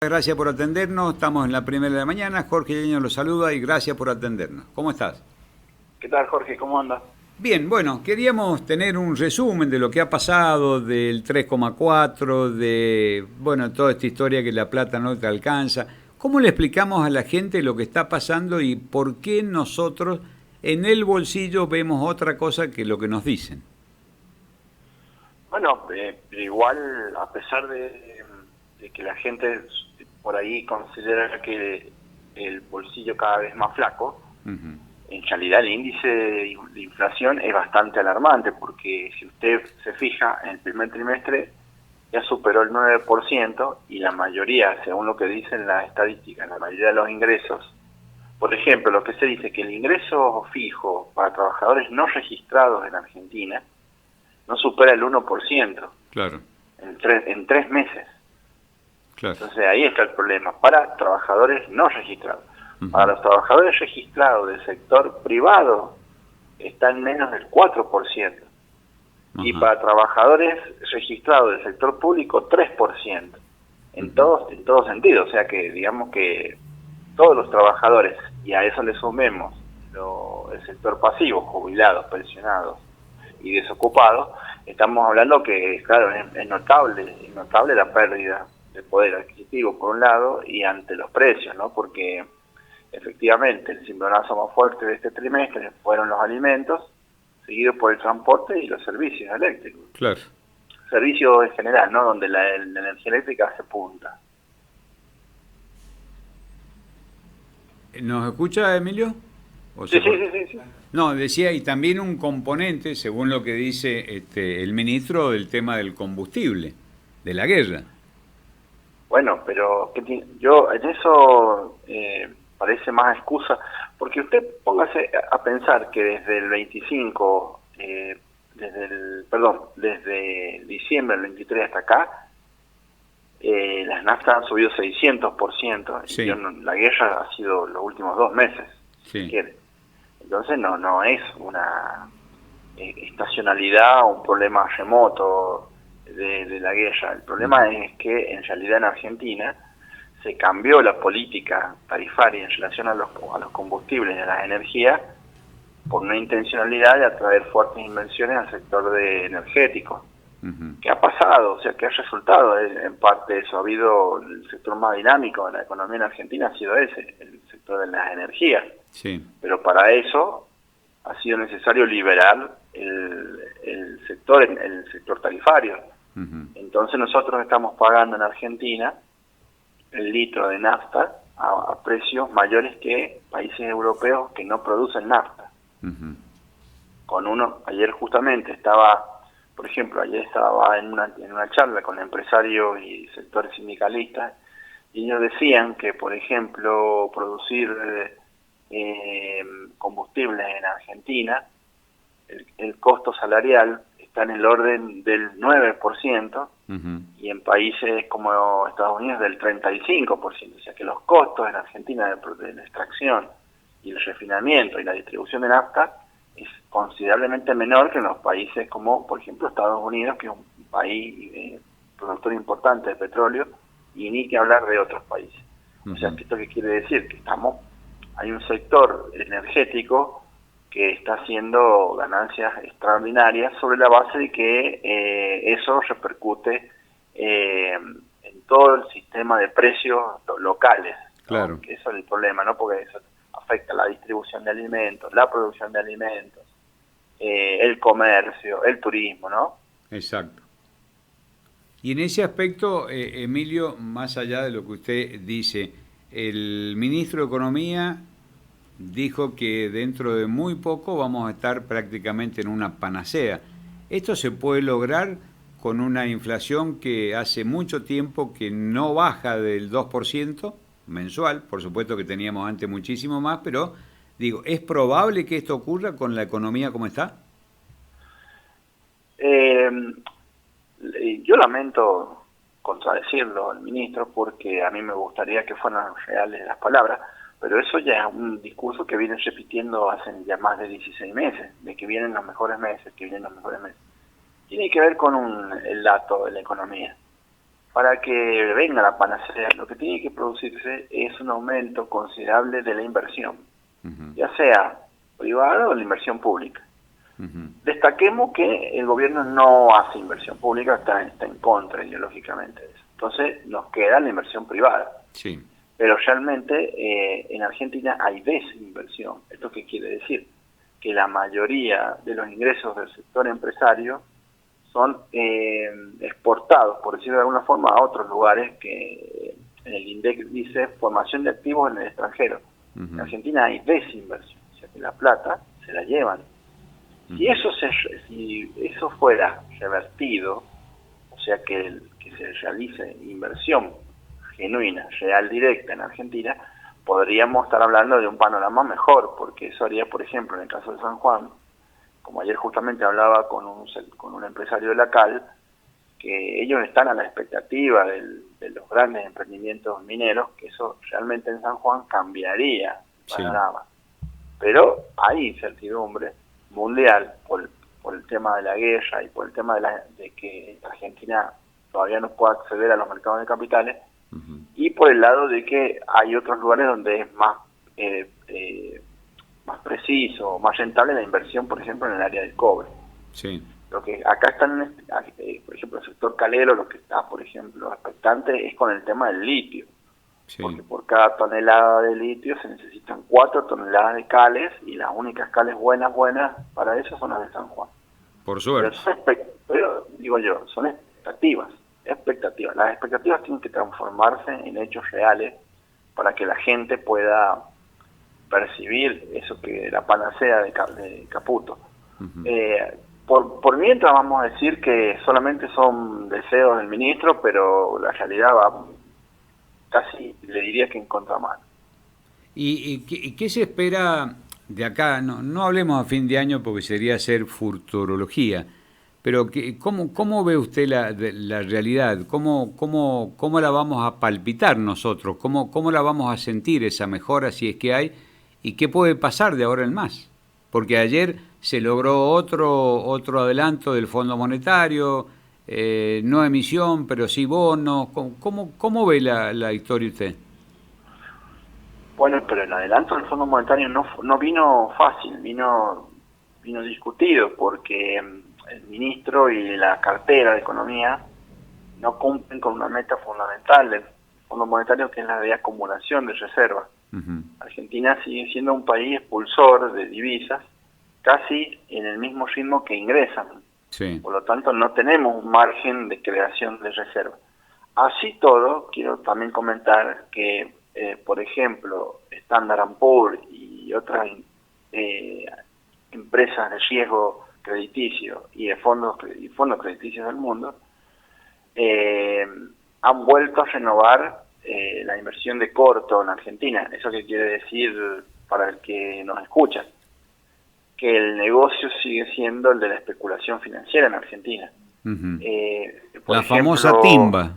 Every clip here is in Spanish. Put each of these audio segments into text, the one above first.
Gracias por atendernos, estamos en la primera de la mañana, Jorge Yaño los saluda y gracias por atendernos. ¿Cómo estás? ¿Qué tal, Jorge? ¿Cómo andas? Bien, bueno, queríamos tener un resumen de lo que ha pasado, del 3,4, de, bueno, toda esta historia que la plata no te alcanza. ¿Cómo le explicamos a la gente lo que está pasando y por qué nosotros en el bolsillo vemos otra cosa que lo que nos dicen? Bueno, igual, a pesar de que la gente por ahí considera que el bolsillo cada vez más flaco, Ujú. en realidad el índice de inflación es bastante alarmante, porque si usted se fija, en el primer trimestre ya superó el 9% y la mayoría, según lo que dicen las estadísticas, la mayoría de los ingresos, por ejemplo, lo que se dice que el ingreso fijo para trabajadores no registrados en Argentina no supera el 1% Claro, en 3 meses. claro. Entonces ahí está el problema, para trabajadores no registrados. Ujú. Para los trabajadores registrados del sector privado está en menos del 4%. Y Ajá. para trabajadores registrados del sector público 3%. Ujú. En todo sentido, o sea que digamos que todos los trabajadores, y a eso le sumemos el sector pasivo, jubilados, pensionados y desocupados, estamos hablando que, claro, es notable la pérdida de poder adquisitivo por un lado y ante los precios, ¿no? Porque efectivamente el cimbronazo más fuerte de este trimestre fueron los alimentos, seguido por el transporte y los servicios eléctricos. Claro. Servicios en general, ¿no? Donde la energía eléctrica hace punta. ¿Nos escucha, Emilio? ¿O Sí, se sí, cortó? sí, sí, sí. No, decía, y también un componente, según lo que dice el ministro, del tema del combustible, de la guerra. Bueno, pero yo en eso parece más excusa, porque usted póngase a pensar que desde el 25, desde diciembre del 23 hasta acá, las naftas han subido 600%, y Sí, la guerra ha sido los últimos 2 meses, si se sí. quiere. Entonces no es una estacionalidad o un problema remoto de la guerra. El problema Ujú. es que en realidad en Argentina se cambió la política tarifaria en relación a los combustibles y a las energías por una intencionalidad de atraer fuertes inversiones al sector energético. Ujú. ¿Qué ha pasado? O sea, ¿qué ha resultado? En parte eso, ha habido el sector más dinámico de la economía en Argentina, ha sido ese, el sector de las energías. Sí. Pero para eso ha sido necesario liberar el sector tarifario. Ujú. Entonces nosotros estamos pagando en Argentina el litro de nafta a precios mayores que países europeos que no producen nafta. Ujú. Ayer justamente estaba, por ejemplo, ayer estaba en una charla con empresarios y sectores sindicalistas, y ellos decían que, por ejemplo, producir combustibles en Argentina, el costo salarial está en el orden del 9%, Ujú. y en países como Estados Unidos del 35%. O sea que los costos en Argentina de la extracción y el refinamiento y la distribución de nafta es considerablemente menor que en los países como, por ejemplo, Estados Unidos, que es un país productor importante de petróleo, y ni que hablar de otros países. O sea, Ujú. ¿esto qué quiere decir? Que hay un sector energético que está haciendo ganancias extraordinarias sobre la base de que eso repercute en todo el sistema de precios locales, ¿no? Claro, Que eso es el problema, ¿no? Porque eso afecta la distribución de alimentos, la producción de alimentos, el comercio, el turismo, ¿no? exacto. Y en ese aspecto, Emilio, más allá de lo que usted dice, el ministro de Economía dijo que dentro de muy poco vamos a estar prácticamente en una panacea. Esto se puede lograr con una inflación que hace mucho tiempo que no baja del 2% mensual, por supuesto que teníamos antes muchísimo más, pero digo, ¿es probable que esto ocurra con la economía como está? Eh, yo lamento contradecirlo al ministro, porque a mí me gustaría que fueran reales las palabras, pero eso ya es un discurso que vienen repitiendo hace ya más de 16 meses, de que vienen los mejores meses, que vienen los mejores meses. Tiene que ver con el dato de la economía. para que venga la panacea, lo que tiene que producirse es un aumento considerable de la inversión, ya sea privada o la inversión pública. Destaquemos que el gobierno no hace inversión pública, está en contra ideológicamente de eso. Entonces nos queda la inversión privada. Sí. Pero realmente en Argentina hay desinversión. ¿Esto qué quiere decir? Que la mayoría de los ingresos del sector empresario son exportados, por decirlo de alguna forma, a otros lugares que en el INDEC dice formación de activos en el extranjero. En Argentina hay desinversión, o sea que la plata se la llevan. Si eso fuera revertido, o sea que se realice inversión genuina, real, directa en Argentina, podríamos estar hablando de un panorama mejor, porque eso haría, por ejemplo, en el caso de San Juan, como ayer justamente hablaba con un empresario de la CAL, que ellos están a la expectativa de los grandes emprendimientos mineros, que eso realmente en San Juan cambiaría el panorama. Pero hay incertidumbre mundial por el tema de la guerra y por el tema de que Argentina todavía no puede acceder a los mercados de capitales, y por el lado de que hay otros lugares donde es más preciso, más rentable la inversión, por ejemplo, en el área del cobre. Sí. Lo que acá están, por ejemplo, el sector calero, lo que está, por ejemplo, expectante es con el tema del litio. Sí. Porque por cada tonelada de litio se necesitan 4 toneladas de cales, y las únicas cales buenas para eso son las de San Juan. Por suerte. Pero digo yo, son expectativas. Las expectativas tienen que transformarse en hechos reales para que la gente pueda percibir eso, que la panacea de Caputo. Por mientras vamos a decir que solamente son deseos del ministro, pero la realidad va casi, le diría que en contramano. ¿Y qué se espera de acá? No hablemos a fin de año porque sería hacer futurología, pero ¿cómo ve usted la realidad? ¿Cómo la vamos a palpitar nosotros? ¿Cómo la vamos a sentir esa mejora, si es que hay? ¿Y qué puede pasar de ahora en más? Porque ayer se logró otro adelanto del Fondo Monetario, no emisión, pero sí bonos. ¿Cómo ve la historia usted? Bueno, pero el adelanto del Fondo Monetario no vino fácil, vino discutido, porque el ministro y la cartera de Economía no cumplen con una meta fundamental del Fondo Monetario, que es la de acumulación de reservas. Argentina sigue siendo un país expulsor de divisas, casi en el mismo ritmo que ingresan. Sí. Por lo tanto, no tenemos un margen de creación de reservas. Así todo, quiero también comentar que, por ejemplo, Standard & Poor's y otras empresas de riesgo crediticio y de fondos crediticios del mundo han vuelto a renovar la inversión de corto en Argentina. ¿Eso qué quiere decir para el que nos escucha? Que el negocio sigue siendo el de la especulación financiera en Argentina. La famosa timba.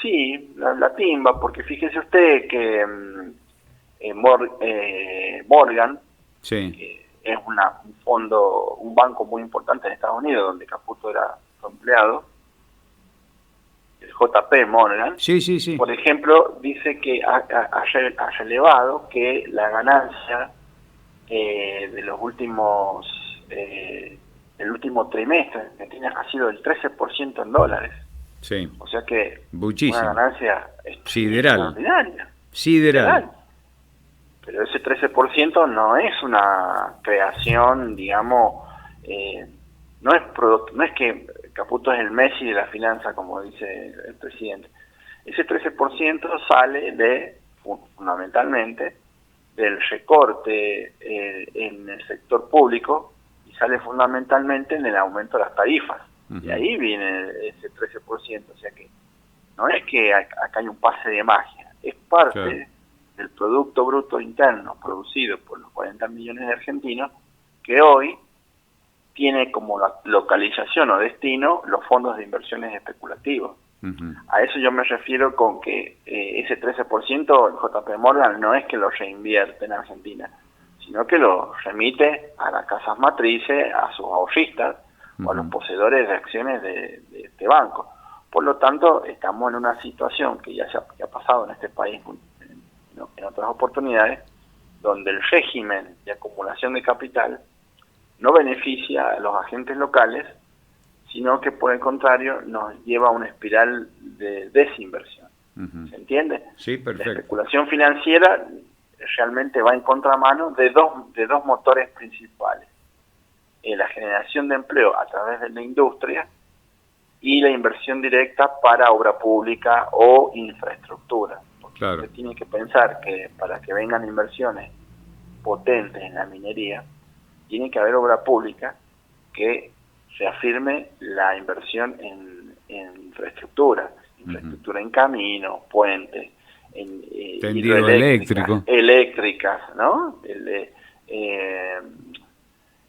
Sí, la timba, porque fíjese usted que Morgan, sí, es un banco muy importante en Estados Unidos, donde Caputo era su empleado, el JP Morgan, sí. Por ejemplo, dice que ha relevado que la ganancia de los últimos el último trimestre en Argentina ha sido del 13% en dólares. Sí. O sea que muchísimo. Una ganancia extraordinaria. Sideral. Pero ese 13% no es una creación, digamos, no es que Caputo es el Messi de la finanza, como dice el presidente. Ese 13% sale fundamentalmente del recorte en el sector público, y sale fundamentalmente en el aumento de las tarifas. Y ahí viene ese 13%. O sea que no es que acá hay un pase de magia, es parte del Producto Bruto Interno producido por los 40 millones de argentinos, que hoy tiene como localización o destino los fondos de inversiones especulativos. A eso yo me refiero con que ese 13%, el JP Morgan, no es que lo reinvierte en Argentina, sino que lo remite a las casas matrices, a sus ahorristas, o a los poseedores de acciones de este banco. Por lo tanto, estamos en una situación que que ha pasado en este país en otras oportunidades, donde el régimen de acumulación de capital no beneficia a los agentes locales, sino que por el contrario nos lleva a una espiral de desinversión. ¿Se entiende? Sí, La perfecto. especulación financiera realmente va en contramano de dos motores principales. La generación de empleo a través de la industria y la inversión directa para obra pública o infraestructura. Porque Claro. usted tiene que pensar que para que vengan inversiones potentes en la minería, tiene que haber obra pública que se afirme la inversión en infraestructura, infraestructura en caminos, puentes, en Tendido eléctricas, ¿no?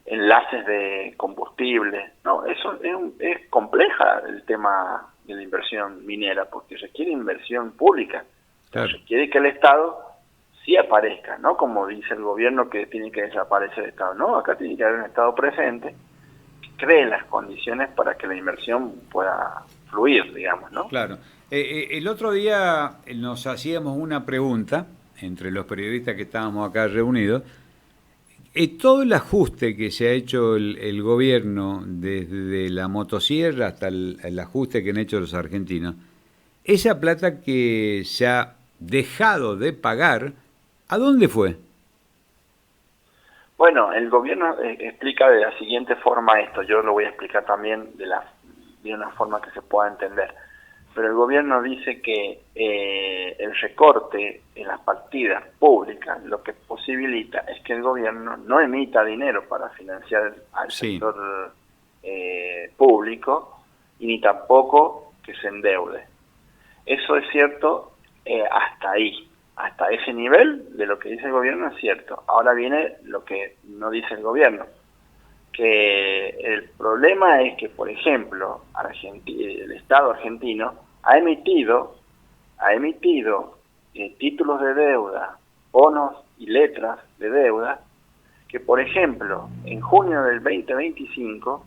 Enlaces de combustible. No, eso es compleja el tema de la inversión minera, porque requiere inversión pública. Claro. Requiere que el Estado sí aparezca, no como dice el gobierno que tiene que desaparecer el Estado. No, acá tiene que haber un Estado presente que cree las condiciones para que la inversión pueda fluir, digamos, ¿no? Claro. El otro día nos hacíamos una pregunta entre los periodistas que estábamos acá reunidos. Todo el ajuste que se ha hecho el gobierno, desde la motosierra hasta el ajuste que han hecho los argentinos, esa plata que se ha dejado de pagar, ¿a dónde fue? Bueno, el gobierno explica de la siguiente forma esto. Yo lo voy a explicar también de una forma que se pueda entender. Pero el gobierno dice que el recorte en las partidas públicas lo que posibilita es que el gobierno no emita dinero para financiar al sector público y ni tampoco que se endeude. Eso es cierto hasta ahí, hasta ese nivel de lo que dice el gobierno es cierto. Ahora viene lo que no dice el gobierno, que el problema es que, por ejemplo, el Estado argentino ha emitido títulos de deuda, bonos y letras de deuda, que, por ejemplo, en junio del 2025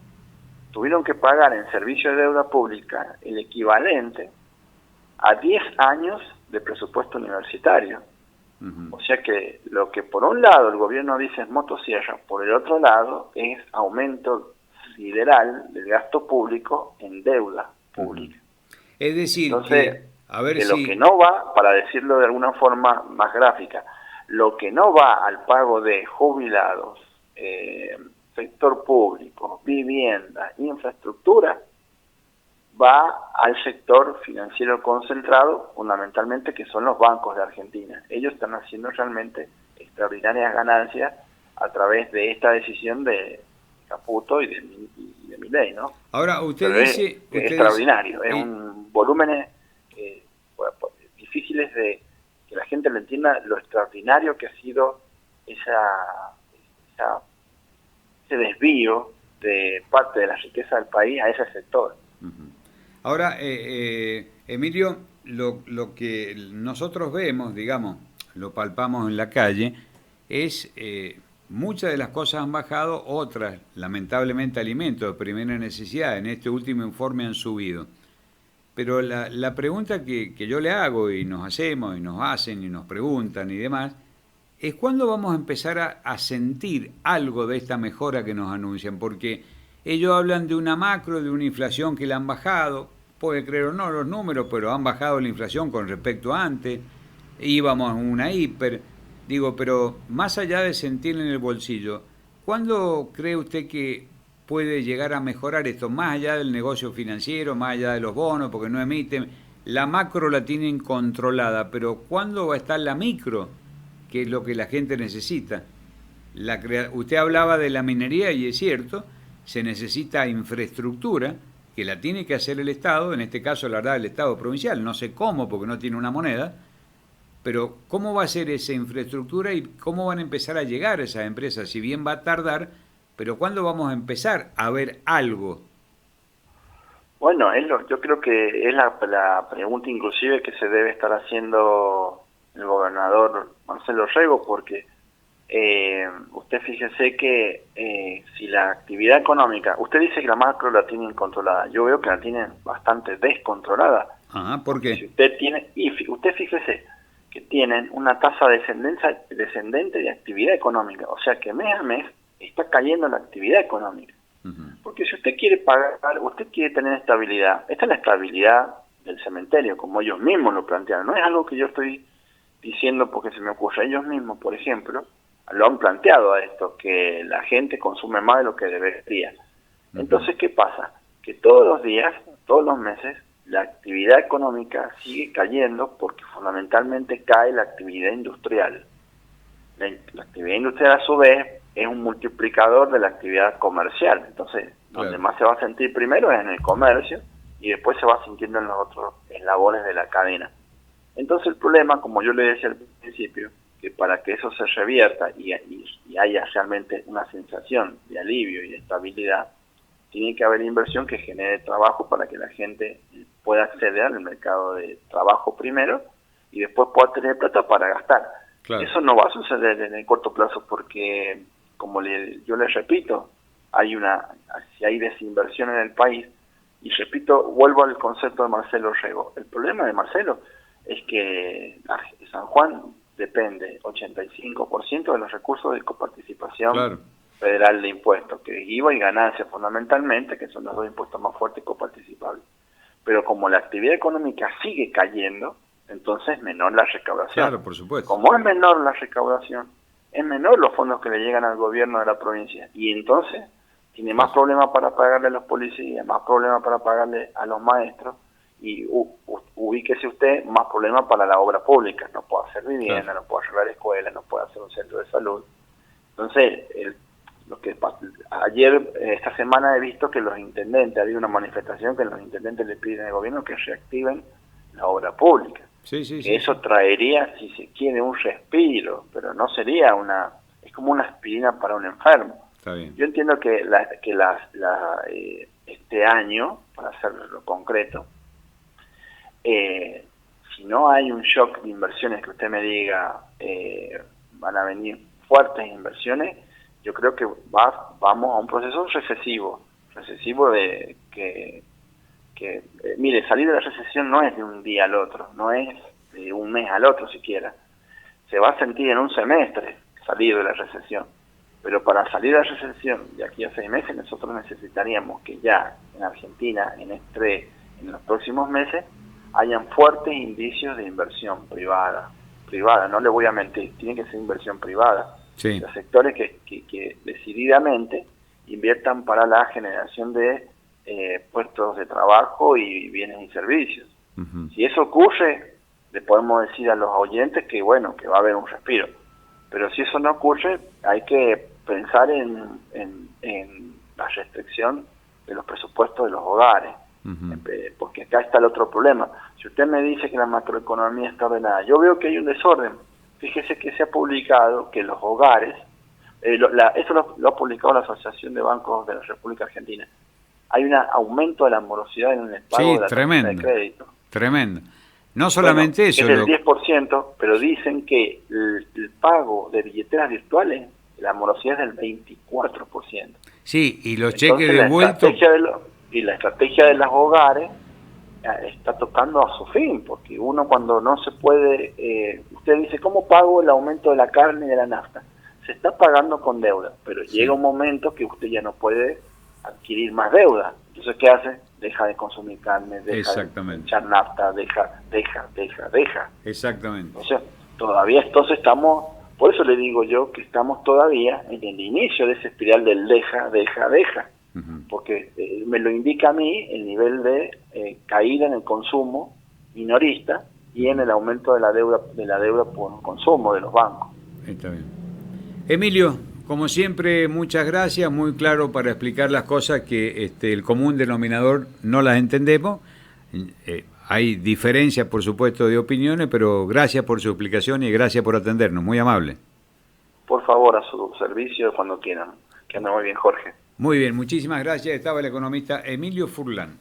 tuvieron que pagar en servicio de deuda pública el equivalente a 10 años de presupuesto universitario. O sea que lo que por un lado el gobierno dice es motosierra, por el otro lado es aumento sideral del gasto público en deuda pública. Es decir, entonces, a ver lo que no va, para decirlo de alguna forma más gráfica, lo que no va al pago de jubilados, sector público, vivienda, infraestructura, va al sector financiero concentrado, fundamentalmente que son los bancos de Argentina. Ellos están haciendo realmente extraordinarias ganancias a través de esta decisión de Caputo y de Milei, ¿no? Ahora, usted pero dice... es extraordinario, es un volúmenes difíciles de que la gente lo entienda, lo extraordinario que ha sido ese desvío de parte de la riqueza del país a ese sector. Ahora, Emilio, lo que nosotros vemos, digamos, lo palpamos en la calle, es muchas de las cosas han bajado, otras, lamentablemente, alimentos de primera necesidad, en este último informe han subido. Pero la pregunta que yo le hago, y nos hacemos, y nos hacen, y nos preguntan, y demás, es cuándo vamos a empezar a sentir algo de esta mejora que nos anuncian, porque ellos hablan de una macro, de una inflación que la han bajado, puede creer o no los números, pero han bajado la inflación con respecto a antes, íbamos a una hiper, digo, pero más allá de sentir en el bolsillo, ¿cuándo cree usted que puede llegar a mejorar esto, más allá del negocio financiero, más allá de los bonos, porque no emiten? La macro la tienen controlada, pero ¿cuándo va a estar la micro, que es lo que la gente necesita? Usted hablaba de la minería y es cierto, se necesita infraestructura, que la tiene que hacer el Estado, en este caso la verdad el Estado provincial, no sé cómo porque no tiene una moneda, pero ¿cómo va a ser esa infraestructura y cómo van a empezar a llegar esas empresas? Si bien va a tardar, pero ¿cuándo vamos a empezar a ver algo? Bueno, yo creo que es la pregunta inclusive que se debe estar haciendo el gobernador Marcelo Rego, porque usted fíjese que si la actividad económica, usted dice que la macro la tienen controlada, yo veo que la tienen bastante descontrolada. Ajá, ¿por qué? Si usted tiene, usted fíjese que tienen una tasa descendente de actividad económica, o sea que mes a mes está cayendo la actividad económica. Porque si usted quiere pagar, usted quiere tener estabilidad, esta es la estabilidad del cementerio, como ellos mismos lo plantearon, no es algo que yo estoy diciendo porque se me ocurre, ellos mismos, por ejemplo, lo han planteado a esto, que la gente consume más de lo que debería. Entonces, ¿qué pasa? Que todos los días, todos los meses, la actividad económica sigue cayendo porque fundamentalmente cae la actividad industrial. La actividad industrial a su vez es un multiplicador de la actividad comercial. Entonces, donde más se va a sentir primero es en el comercio y después se va sintiendo en los otros eslabones de la cadena. Entonces el problema, como yo le decía al principio, que para que eso se revierta y haya realmente una sensación de alivio y de estabilidad, tiene que haber inversión que genere trabajo para que la gente pueda acceder al mercado de trabajo primero y después pueda tener plata para gastar. Claro. Eso no va a suceder en el corto plazo porque, como yo les repito, si hay desinversión en el país, y repito, vuelvo al concepto de Marcelo Rego. El problema de Marcelo es que San Juan depende 85% de los recursos de coparticipación federal de impuestos, que es IVA y ganancia fundamentalmente, que son los dos impuestos más fuertes y coparticipables. Pero como la actividad económica sigue cayendo, entonces es menor la recaudación. Claro, por supuesto. Como es menor la recaudación, es menor los fondos que le llegan al gobierno de la provincia. Y entonces tiene más problemas para pagarle a los policías, más problemas para pagarle a los maestros, y ubíquese usted, más problemas para la obra pública. No puede hacer vivienda, no puede arreglar escuelas, no puede hacer un centro de salud. Entonces, esta semana he visto que los intendentes, ha habido una manifestación que los intendentes le piden al gobierno que reactiven la obra pública. Eso traería, si se quiere, un respiro, pero no sería es como una aspirina para un enfermo. Está bien. Yo entiendo que este año, para hacerlo concreto, si no hay un shock de inversiones que usted me diga van a venir fuertes inversiones, yo creo que vamos a un proceso recesivo de mire, salir de la recesión no es de un día al otro, no es de un mes al otro siquiera, se va a sentir en un semestre salir de la recesión, pero para salir de la recesión de aquí a 6 meses nosotros necesitaríamos que ya en Argentina en los próximos meses hayan fuertes indicios de inversión privada, no le voy a mentir, tiene que ser inversión privada. Los sectores que decididamente inviertan para la generación de puestos de trabajo y bienes y servicios. Si eso ocurre, le podemos decir a los oyentes que bueno, que va a haber un respiro. Pero si eso no ocurre, hay que pensar en la restricción de los presupuestos de los hogares. Porque acá está el otro problema. Si usted me dice que la macroeconomía está ordenada, yo veo que hay un desorden. Fíjese que se ha publicado que los hogares, esto lo ha publicado la Asociación de Bancos de la República Argentina, hay un aumento de la morosidad en el pago de la tarjeta de crédito. Tremendo. No solamente eso. Es del 10%, pero dicen que el pago de billeteras virtuales, la morosidad es del 24%. Sí, y los cheques devueltos. La estrategia de los hogares está tocando a su fin, porque uno cuando no se puede, usted dice, ¿cómo pago el aumento de la carne y de la nafta? Se está pagando con deuda, pero llega un momento que usted ya no puede adquirir más deuda. Entonces, ¿qué hace? Deja de consumir carne, deja de echar nafta, deja. Exactamente. O sea, todavía estamos, por eso le digo yo que estamos todavía en el inicio de esa espiral del deja. Porque me lo indica a mí el nivel de caída en el consumo minorista y en el aumento de la deuda por consumo de los bancos. Está bien. Emilio, como siempre, muchas gracias, muy claro para explicar las cosas que el común denominador no las entendemos. Hay diferencias, por supuesto, de opiniones, pero gracias por su explicación y gracias por atendernos, muy amable. Por favor, a su servicio cuando quieran. Que anda muy bien, Jorge. Muy bien, muchísimas gracias. Estaba el economista Emilio Furlan.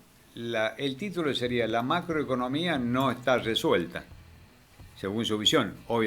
El título sería: La macroeconomía no está resuelta, según su visión.